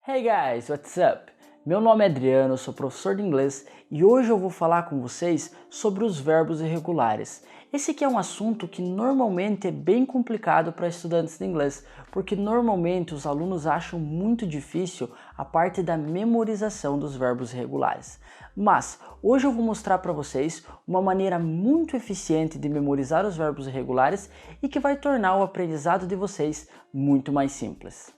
Hey guys, what's up? Meu nome é Adriano, eu sou professor de inglês e hoje eu vou falar com vocês sobre os verbos irregulares. Esse aqui é um assunto que normalmente é bem complicado para estudantes de inglês, porque normalmente os alunos acham muito difícil a parte da memorização dos verbos irregulares. Mas hoje eu vou mostrar para vocês uma maneira muito eficiente de memorizar os verbos irregulares e que vai tornar o aprendizado de vocês muito mais simples.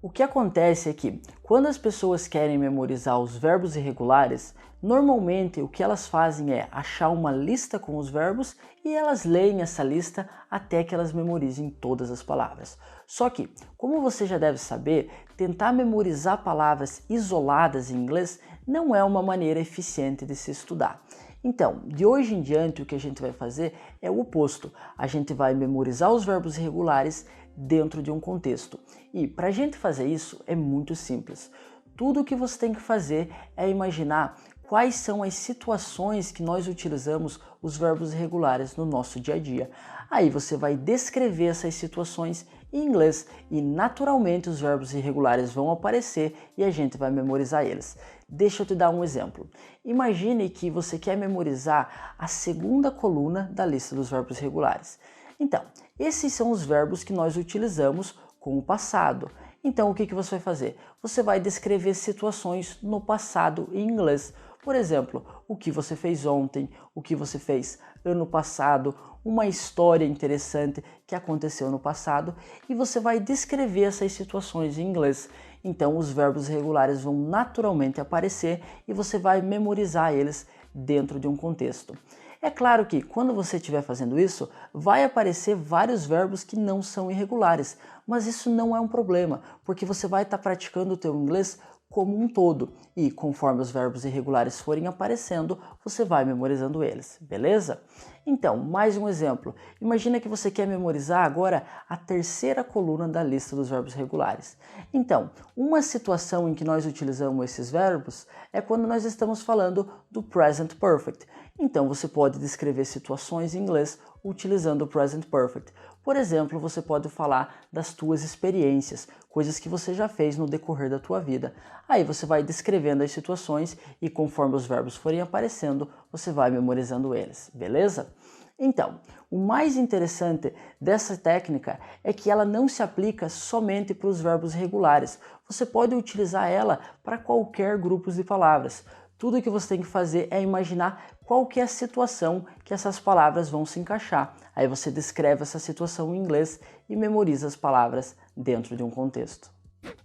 O que acontece é que, quando as pessoas querem memorizar os verbos irregulares, normalmente o que elas fazem é achar uma lista com os verbos e elas leem essa lista até que elas memorizem todas as palavras. Só que, como você já deve saber, tentar memorizar palavras isoladas em inglês não é uma maneira eficiente de se estudar. Então, de hoje em diante, o que a gente vai fazer é o oposto. A gente vai memorizar os verbos irregulares dentro de um contexto. E para a gente fazer isso é muito simples. Tudo o que você tem que fazer é imaginar quais são as situações que nós utilizamos os verbos irregulares no nosso dia a dia. Aí você vai descrever essas situações em inglês e naturalmente os verbos irregulares vão aparecer e a gente vai memorizar eles. Deixa eu te dar um exemplo. Imagine que você quer memorizar a segunda coluna da lista dos verbos irregulares. Então, esses são os verbos que nós utilizamos com o passado. Então, o que você vai fazer? Você vai descrever situações no passado em inglês. Por exemplo, o que você fez ontem, o que você fez ano passado, uma história interessante que aconteceu no passado e você vai descrever essas situações em inglês. Então, os verbos regulares vão naturalmente aparecer e você vai memorizar eles dentro de um contexto. É claro que quando você estiver fazendo isso, vai aparecer vários verbos que não são irregulares, mas isso não é um problema, porque você vai estar praticando o teu inglês como um todo e conforme os verbos irregulares forem aparecendo, você vai memorizando eles, beleza? Então, mais um exemplo. Imagina que você quer memorizar agora a terceira coluna da lista dos verbos regulares. Então, uma situação em que nós utilizamos esses verbos é quando nós estamos falando do present perfect. Então, você pode descrever situações em inglês utilizando o present perfect. Por exemplo, você pode falar das tuas experiências, coisas que você já fez no decorrer da tua vida. Aí você vai descrevendo as situações e conforme os verbos forem aparecendo, você vai memorizando eles, beleza? Então, o mais interessante dessa técnica é que ela não se aplica somente para os verbos regulares. Você pode utilizar ela para qualquer grupo de palavras. Tudo que você tem que fazer é imaginar qual que é a situação que essas palavras vão se encaixar. Aí você descreve essa situação em inglês e memoriza as palavras dentro de um contexto.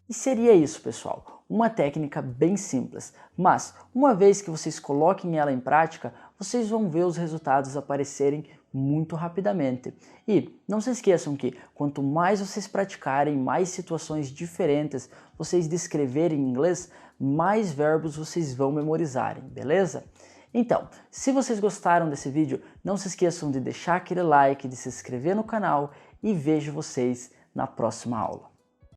E seria isso, pessoal. Uma técnica bem simples, mas uma vez que vocês coloquem ela em prática, vocês vão ver os resultados aparecerem muito rapidamente. E não se esqueçam que quanto mais vocês praticarem, mais situações diferentes vocês descreverem em inglês, mais verbos vocês vão memorizarem, beleza? Então, se vocês gostaram desse vídeo, não se esqueçam de deixar aquele like, de se inscrever no canal e vejo vocês na próxima aula.